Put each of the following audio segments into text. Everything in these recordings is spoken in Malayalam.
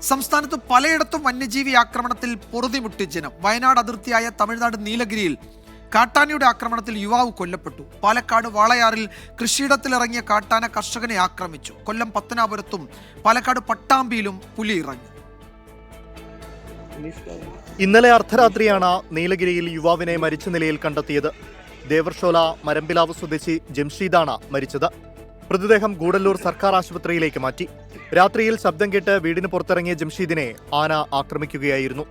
സംസ്ഥാനത്ത് പലയിടത്തും വന്യജീവി ആക്രമണത്തിൽ പൊറുതിമുട്ടി ജനം. വയനാട് അതിർത്തിയായ തമിഴ്നാട് നീലഗിരിയിൽ കാട്ടാനയുടെ ആക്രമണത്തിൽ യുവാവ് കൊല്ലപ്പെട്ടു. പാലക്കാട് വാളയാറിൽ കൃഷിയിടത്തിലിറങ്ങിയ കാട്ടാന കർഷകനെ ആക്രമിച്ചു. കൊല്ലം പത്തനാപുരത്തും പാലക്കാട് പട്ടാമ്പിയിലും പുലി ഇറങ്ങി. ഇന്നലെ അർദ്ധരാത്രിയാണ് നീലഗിരിയിൽ യുവാവിനെ മരിച്ച നിലയിൽ കണ്ടെത്തിയത്. ദേവർഷോല മരമ്പിലാവ് സ്വദേശി ജംഷീദാണ് മരിച്ചത്. മൃതദേഹം ഗൂഡല്ലൂർ സർക്കാർ ആശുപത്രിയിലേക്ക് മാറ്റി. രാത്രിയിൽ ശബ്ദം കേട്ട് വീടിന് പുറത്തിറങ്ങിയ ജംഷീദിനെ ആന ആക്രമിക്കുകയായിരുന്നു.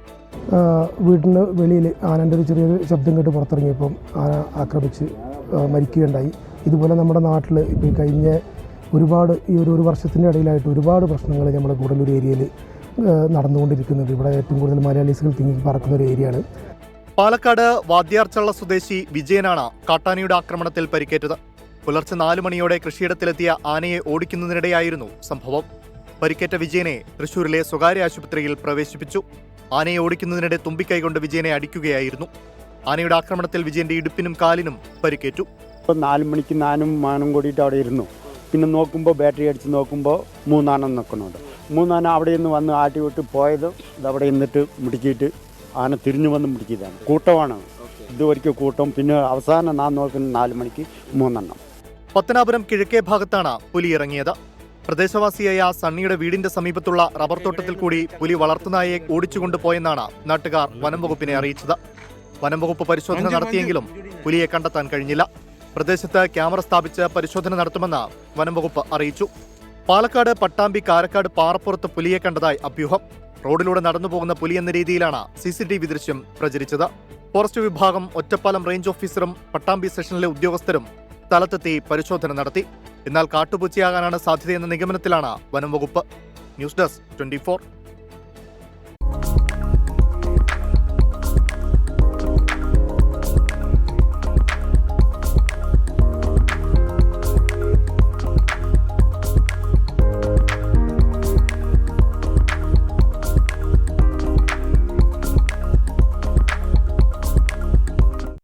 വീടിന് വെളിയിൽ ആനൻ്റെ ഒരു ചെറിയൊരു ശബ്ദം കേട്ട് പുറത്തിറങ്ങിയപ്പം ആന ആക്രമിച്ച് മരിക്കുകയുണ്ടായി. ഇതുപോലെ നമ്മുടെ നാട്ടിൽ ഇപ്പോൾ ഈ കഴിഞ്ഞ ഈ ഒരു വർഷത്തിൻ്റെ ഇടയിലായിട്ട് ഒരുപാട് പ്രശ്നങ്ങൾ നമ്മുടെ ഗൂഡല്ലൂർ ഏരിയയിൽ നടന്നുകൊണ്ടിരിക്കുന്നുണ്ട്. ഇവിടെ ഏറ്റവും കൂടുതൽ മലയാളീസുകൾ തിങ്ങി പറക്കുന്ന ഒരു ഏരിയയാണ്. പാലക്കാട് വാദ്യാർച്ചള്ള സ്വദേശി വിജയനാണ് കാട്ടാനയുടെ ആക്രമണത്തിൽ പരിക്കേറ്റത്. പുലർച്ചെ 4 മണിയോടെ കൃഷിയിടത്തിലെത്തിയ ആനയെ ഓടിക്കുന്നതിനിടെയായിരുന്നു സംഭവം. പരിക്കേറ്റ വിജയനെ തൃശൂരിലെ സ്വകാര്യ ആശുപത്രിയിൽ പ്രവേശിപ്പിച്ചു. ആനയെ ഓടിക്കുന്നതിനിടെ തുമ്പിക്കൈകൊണ്ട് വിജയനെ അടിക്കുകയായിരുന്നു. ആനയുടെ ആക്രമണത്തിൽ വിജയന്റെ ഇടുപ്പിനും കാലിനും പരിക്കേറ്റു. 4 മണിക്ക് ഞാനും മാനും കൂടിയിട്ട് അവിടെ ഇരുന്നു. പിന്നെ നോക്കുമ്പോൾ ബാറ്ററി അടിച്ച് നോക്കുമ്പോൾ 3 ആന നിൽക്കുന്നുണ്ട്. 3 ആന അവിടെ നിന്ന് വന്ന് ആട്ടി വിട്ട് പോയത് ഇതവിടെ നിന്നിട്ട് മുടിക്കിയിട്ട് ആന തിരിഞ്ഞു വന്ന് മുടിക്കിയതാണ്. കൂട്ടമാണ് ഇതുവരെയ്ക്ക് കൂട്ടം. പിന്നെ അവസാനം ഞാൻ നോക്കുന്ന 4 മണിക്ക് 3 എണ്ണം. പത്തനാപുരം കിഴക്കേ ഭാഗത്താണ് പുലി ഇറങ്ങിയത്. പ്രദേശവാസിയായ സണ്ണിയുടെ വീടിന്റെ സമീപത്തുള്ള റബ്ബർ തോട്ടത്തിൽ കൂടി പുലി വളർത്തുനായയെ ഓടിച്ചുകൊണ്ടുപോയെന്നാണ് നാട്ടുകാർ വനം വകുപ്പിനെ അറിയിച്ചത്. വനം വകുപ്പ് പരിശോധന നടത്തിയെങ്കിലും പുലിയെ കണ്ടെത്താൻ കഴിഞ്ഞില്ല. പ്രദേശത്ത് ക്യാമറ സ്ഥാപിച്ച് പരിശോധന നടത്തുമെന്ന് വനം വകുപ്പ് അറിയിച്ചു. പാലക്കാട് പട്ടാമ്പി കാരക്കാട് പാറപ്പുറത്ത് പുലിയെ കണ്ടതായി അഭ്യൂഹം. റോഡിലൂടെ നടന്നുപോകുന്ന പുലി എന്ന രീതിയിലാണ് CCTV ദൃശ്യം പ്രചരിച്ചത്. ഫോറസ്റ്റ് വിഭാഗം, ഒറ്റപ്പാലം റേഞ്ച് ഓഫീസറും പട്ടാമ്പി സെഷനിലെ ഉദ്യോഗസ്ഥരും സ്ഥലത്തെത്തി പരിശോധന നടത്തി. എന്നാൽ കാട്ടുപൂച്ചയാകാനാണ് സാധ്യതയെന്ന നിഗമനത്തിലാണ് വനം വകുപ്പ്. News desk 24.